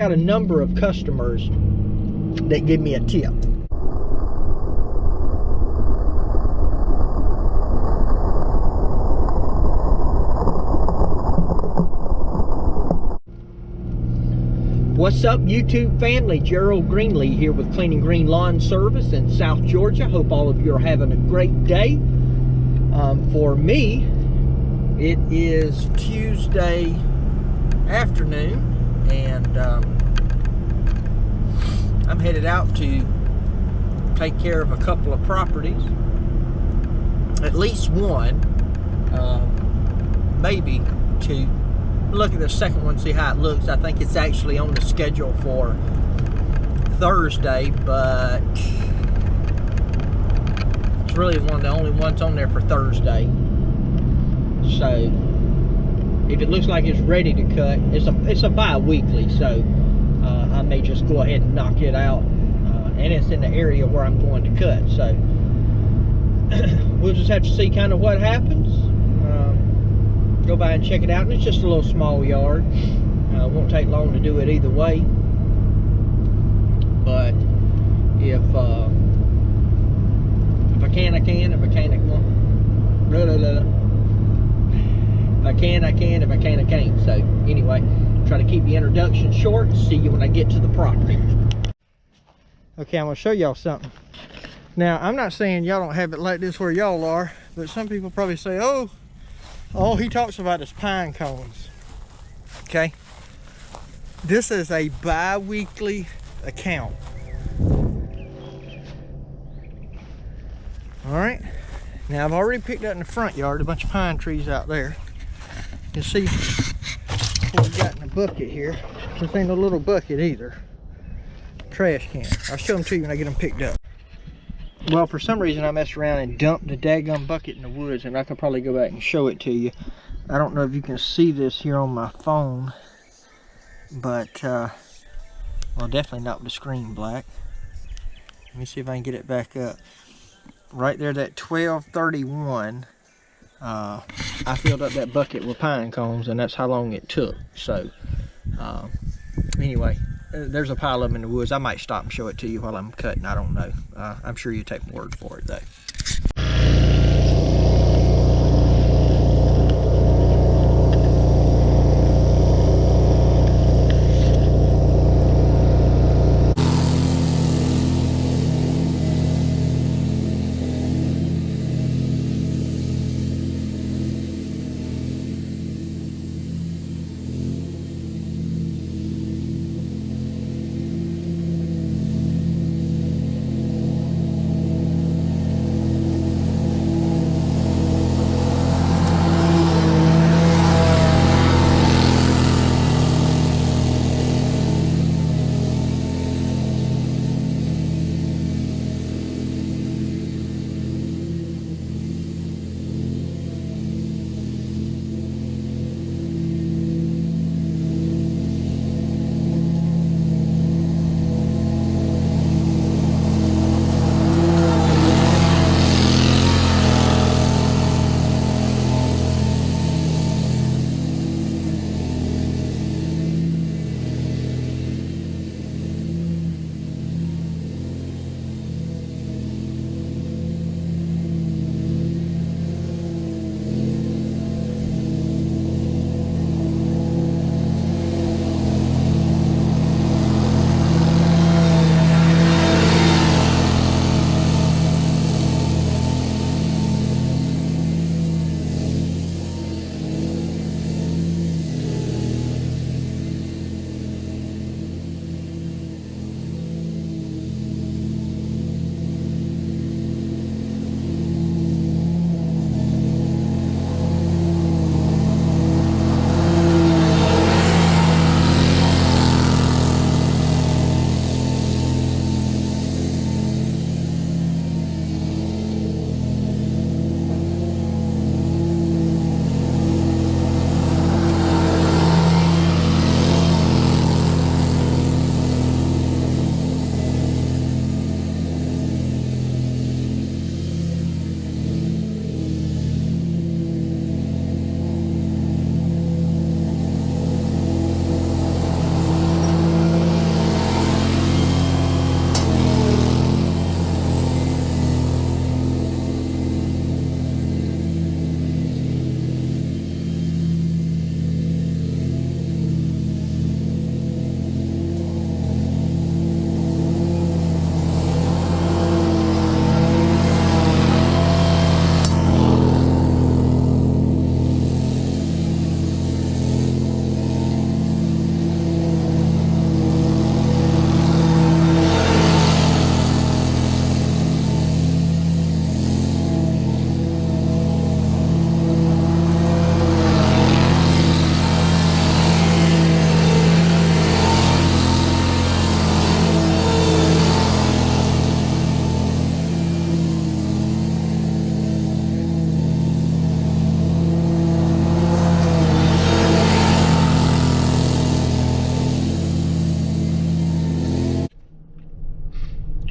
got a number of customers that give me a tip. What's up, YouTube family? Gerald Greenlee here with Clean and Green Lawn Service in South Georgia. Hope all of you are having a great day. For me, it is Tuesday afternoon, and I'm headed out to take care of a couple of properties. At least one, maybe two. Look at the second one, see how it looks. I think it's actually on the schedule for Thursday, but it's really one of the only ones on there for Thursday. So if it looks like it's ready to cut, it's a bi-weekly, so I may just go ahead and knock it out, and it's in the area where I'm going to cut. So we'll just have to see kind of what happens. Go by and check it out, and it's just a little small yard. Won't take long to do it either way, but if I can, I can. If I can't, I won't. If I can, I can. If I can't, I can't. So anyway, try to keep the introduction short. See you when I get to the property. Okay, I'm gonna show y'all something. Now, I'm not saying y'all don't have it like this where y'all are, but some people probably say, oh, all he talks about is pine cones. Okay, this is a bi-weekly account. All right, now I've already picked up in the front yard a bunch of pine trees out there. You see what we got in the bucket here. This ain't no little bucket either. Trash can. I'll show them to you when I get them picked up. Well, for some reason I messed around and dumped the daggum bucket in the woods, and I could probably go back and show it to you. I don't know if you can see this here on my phone, but well, definitely not with the screen black. Let me see if I can get it back up. Right there, that 1231, I filled up that bucket with pine cones, and that's how long it took. So anyway, there's a pile of them in the woods. I might stop and show it to you while I'm cutting. I don't know. I'm sure you take my word for it though.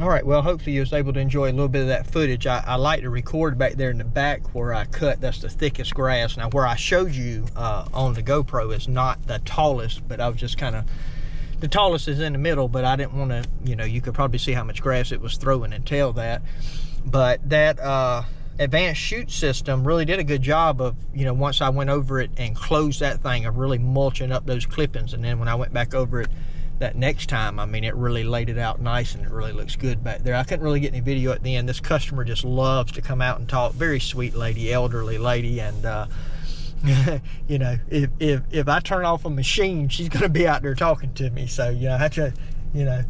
All right, well, hopefully you was able to enjoy a little bit of that footage. I like to record back there in the back where I cut. That's the thickest grass. Now, where I showed you on the GoPro is not the tallest, but I was just kind of, the tallest is in the middle, but I didn't want to, you know, you could probably see how much grass it was throwing and tell that. But that advanced shoot system really did a good job of, you know, once I went over it and closed that thing, of really mulching up those clippings. And then when I went back over it that next time, I mean, it really laid it out nice, and it really looks good back there. I couldn't really get any video at the end. This customer just loves to come out and talk. Very sweet lady, elderly lady, and you know, if I turn off a machine, she's gonna be out there talking to me. So you know, I have to, you know,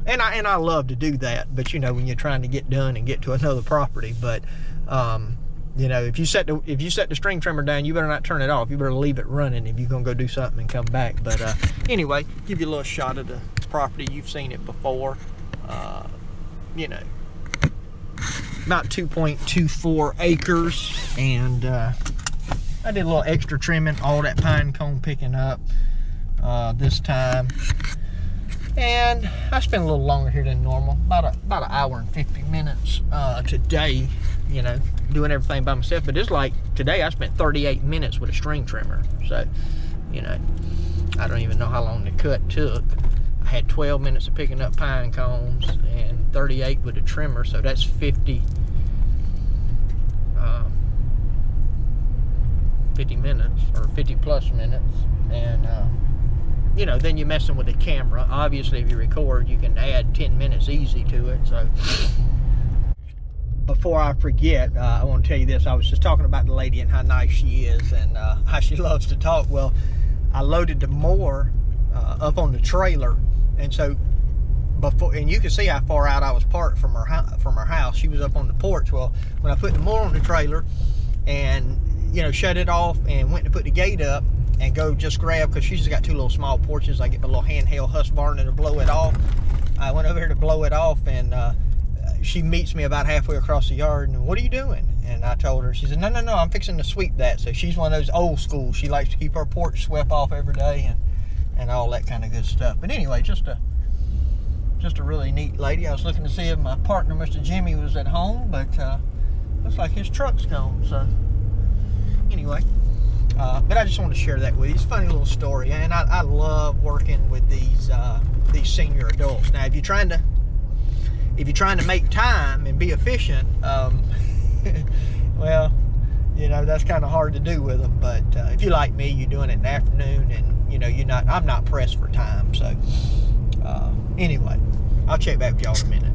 and I love to do that. But you know, when you're trying to get done and get to another property, but you know, if you set the string trimmer down, you better not turn it off. You better leave it running if you're gonna go do something and come back. But anyway, give you a little shot of the property. You've seen it before. You know, about 2.24 acres, and I did a little extra trimming, all that pine cone picking up this time. And I spent a little longer here than normal, about an hour and 50 minutes today, you know, doing everything by myself. But it's like today I spent 38 minutes with a string trimmer. So, you know, I don't even know how long the cut took. I had 12 minutes of picking up pine cones and 38 with a trimmer, so that's 50 minutes, or 50 plus minutes. And you know, then you're messing with the camera. Obviously, if you record, you can add 10 minutes easy to it. So before I forget, I want to tell you this. I was just talking about the lady and how nice she is, and how she loves to talk. Well, I loaded the mower up on the trailer, and so before, and you can see how far out I was parked from her house. She was up on the porch. Well, when I put the mower on the trailer and, you know, shut it off and went to put the gate up and go just grab, because she's just got two little small porches. I get my little handheld Husqvarna to blow it off. I went over here to blow it off, and she meets me about halfway across the yard, and what are you doing? And I told her. She said, no, I'm fixing to sweep that. So she's one of those old school. She likes to keep her porch swept off every day, and all that kind of good stuff. But anyway, just a really neat lady. I was looking to see if my partner, Mr. Jimmy, was at home, but looks like his truck's gone. So anyway, but I just want to share that with you. It's a funny little story, and I love working with these senior adults. Now, if you're trying to make time and be efficient, well, you know, that's kind of hard to do with them. But if you like me, you're doing it in the afternoon, and you know, I'm not pressed for time. So anyway, I'll check back with y'all in a minute.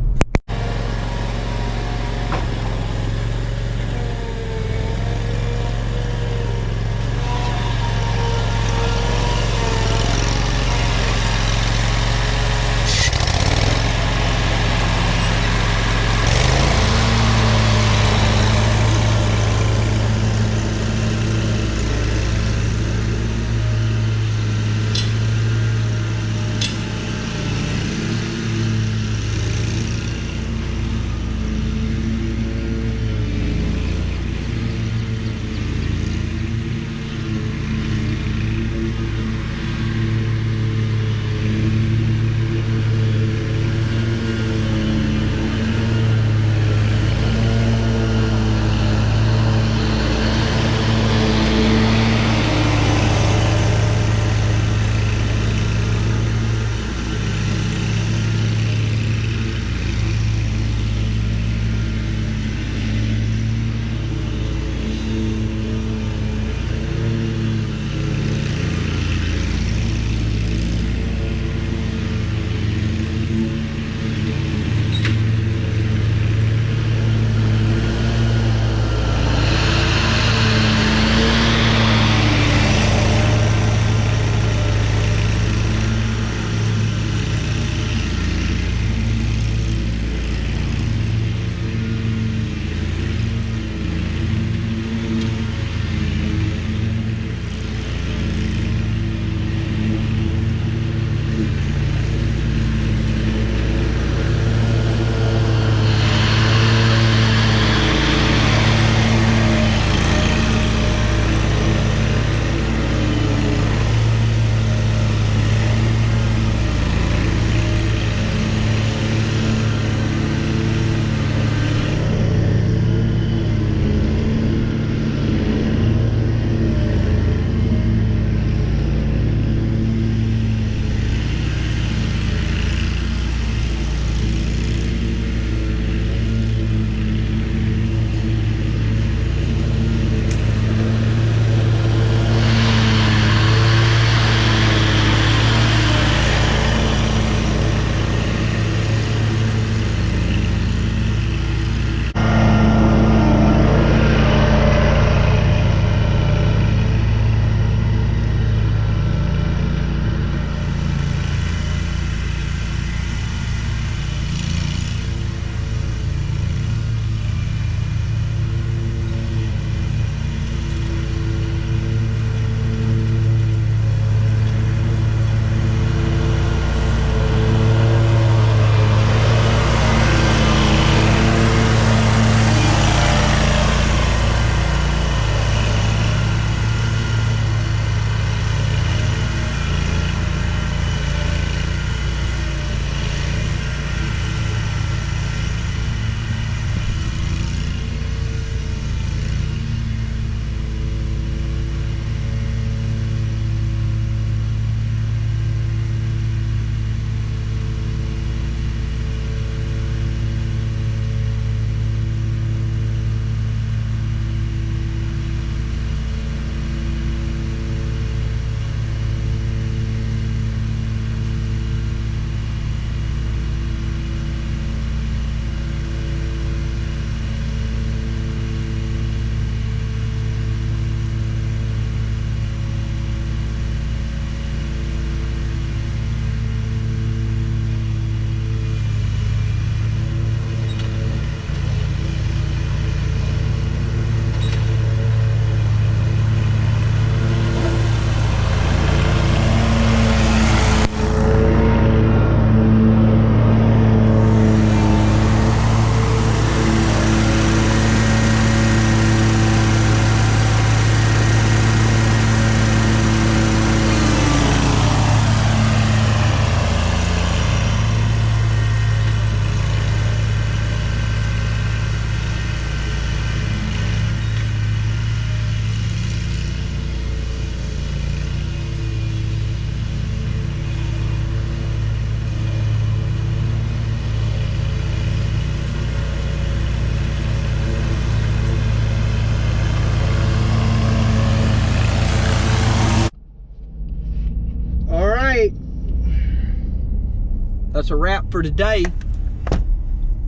that's a wrap for today.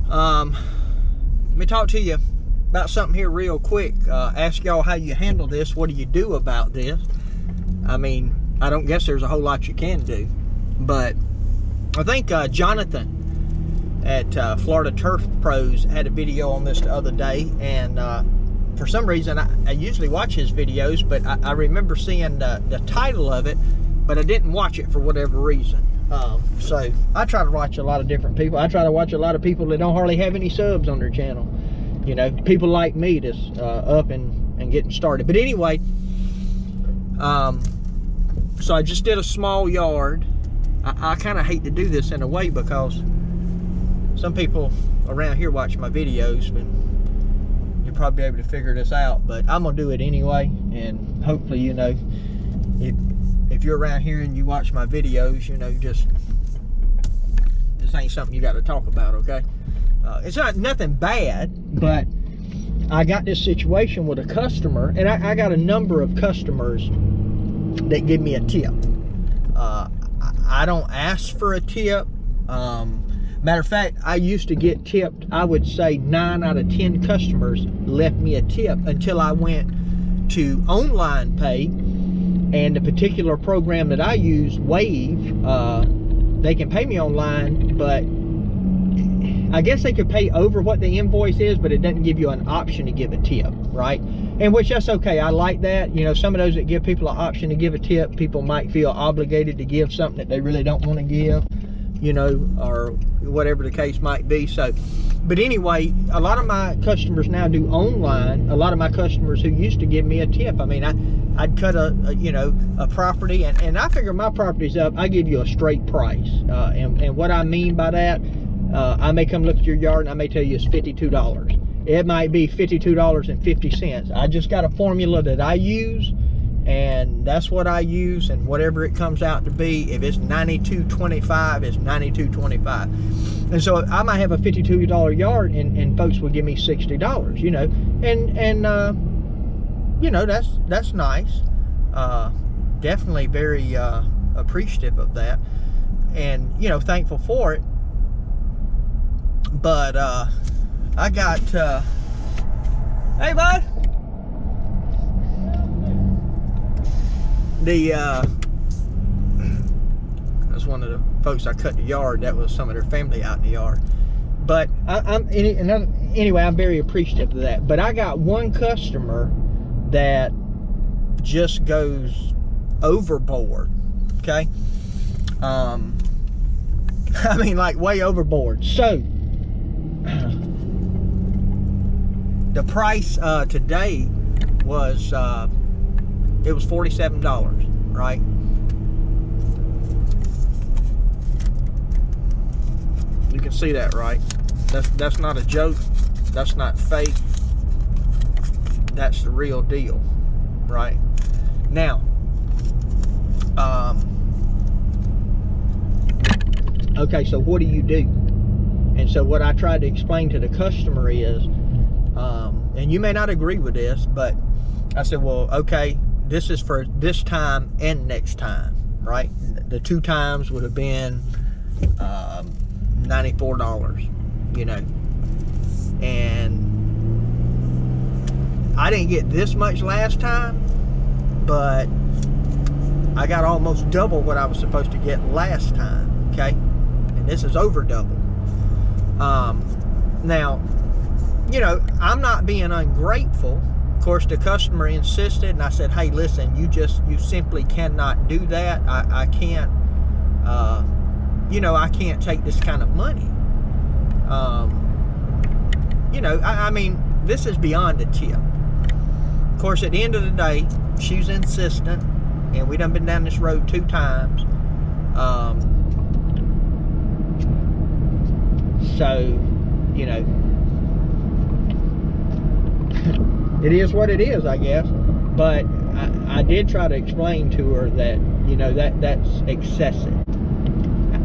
Let me talk to you about something here real quick. Ask y'all how you handle this. What do you do about this? I mean, I don't guess there's a whole lot you can do, but I think Jonathan at Florida Turf Pros had a video on this the other day, and for some reason I usually watch his videos, but I remember seeing the title of it, but I didn't watch it for whatever reason. So I try to watch a lot of different people. I try to watch a lot of people that don't hardly have any subs on their channel. You know, people like me that's up and getting started. But anyway, so I just did a small yard. I kind of hate to do this in a way because some people around here watch my videos, but you'll probably be able to figure this out. But I'm gonna do it anyway, and hopefully, you know, if you're around here and you watch my videos, you know, this ain't something you got to talk about, okay? It's not nothing bad, but I got this situation with a customer, and I got a number of customers that give me a tip. I don't ask for a tip. Matter of fact, I used to get tipped. I would say 9 out of 10 customers left me a tip until I went to online pay, and the particular program that I use, Wave, they can pay me online, but I guess they could pay over what the invoice is, but it doesn't give you an option to give a tip, right? And which, that's okay. I like that. You know, some of those that give people an option to give a tip, people might feel obligated to give something that they really don't want to give, you know, or whatever the case might be. So, but anyway, a lot of my customers now do online. A lot of my customers who used to give me a tip, I mean, I'd cut you know, a property, and I figure my property's up, I give you a straight price. And what I mean by that, I may come look at your yard and I may tell you it's $52. It might be $52.50. I just got a formula that I use, and that's what I use, and whatever it comes out to be, if it's $92.25, it's $92.25. And so I might have a $52 yard, and folks will give me $60, you know, and you know, that's nice. Definitely very appreciative of that, and you know, thankful for it. But I got hey bud, that's one of the folks I cut the yard. That was some of their family out in the yard. But anyway, I'm very appreciative of that. But I got one customer that just goes overboard, okay? I mean, like way overboard. So the price today was it was $47, right? You can see that, right? That's not a joke. That's not fake. That's the real deal, right? Now, okay, so what do you do? And so what I tried to explain to the customer is, and you may not agree with this, but I said, well, okay, this is for this time and next time, right? The 2 times would have been $94, you know. And I didn't get this much last time, but I got almost double what I was supposed to get last time, okay? And this is over double. Now, you know, I'm not being ungrateful. Of course, the customer insisted, and I said, hey, listen, you simply cannot do that. I can't, you know, I can't take this kind of money. You know, I mean, this is beyond a tip. Of course, at the end of the day, she's insistent, and we done been down this road 2 times. So, you know, it is what it is, I guess. But I did try to explain to her that, you know, that's excessive.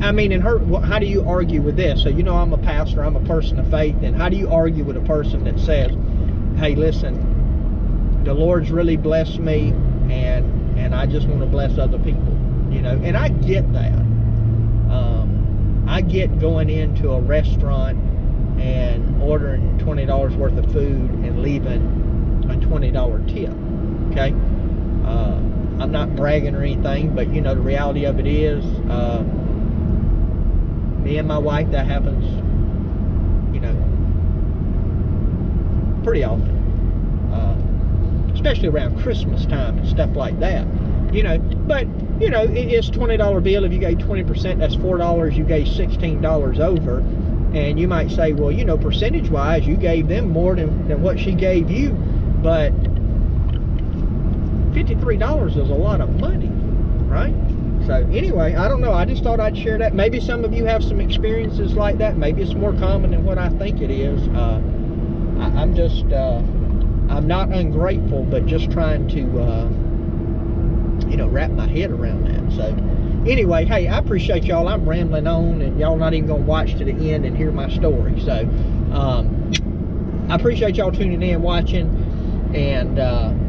I mean, in her, how do you argue with this? So, you know, I'm a pastor, I'm a person of faith, and how do you argue with a person that says, hey, listen, the Lord's really blessed me, and I just want to bless other people, you know? And I get that. I get going into a restaurant and ordering $20 worth of food and leaving a $20 tip, okay? I'm not bragging or anything, but you know, the reality of it is, me and my wife, that happens, you know, pretty often, especially around Christmas time and stuff like that, you know. But you know, it's $20 bill. If you gave 20%, that's $4. You gave $16 over, and you might say, well, you know, percentage wise, you gave them more than what she gave you, but $53 is a lot of money, right? So anyway, I don't know, I just thought I'd share that. Maybe some of you have some experiences like that. Maybe it's more common than what I think it is. I'm just I'm not ungrateful, but just trying to you know, wrap my head around that. So anyway, hey, I appreciate y'all. I'm rambling on, and y'all not even gonna watch to the end and hear my story. So I appreciate y'all tuning in, watching. And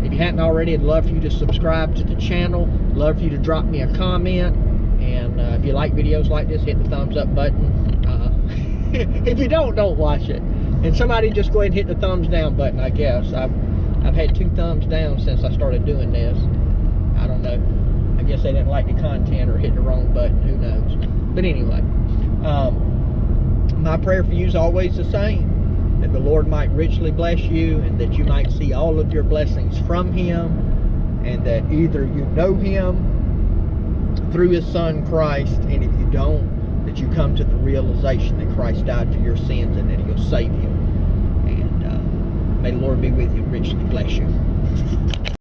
if you hadn't already, I'd love for you to subscribe to the channel. Love for you to drop me a comment. And if you like videos like this, hit the thumbs up button. If you don't watch it. And somebody just go ahead and hit the thumbs down button, I guess. I've had 2 thumbs down since I started doing this. I don't know. I guess they didn't like the content or hit the wrong button. Who knows? But anyway, my prayer for you is always the same. That the Lord might richly bless you, and that you might see all of your blessings from Him, and that either you know Him through His Son Christ, and if you don't, that you come to the realization that Christ died for your sins and that He'll save you. And may the Lord be with you and richly bless you.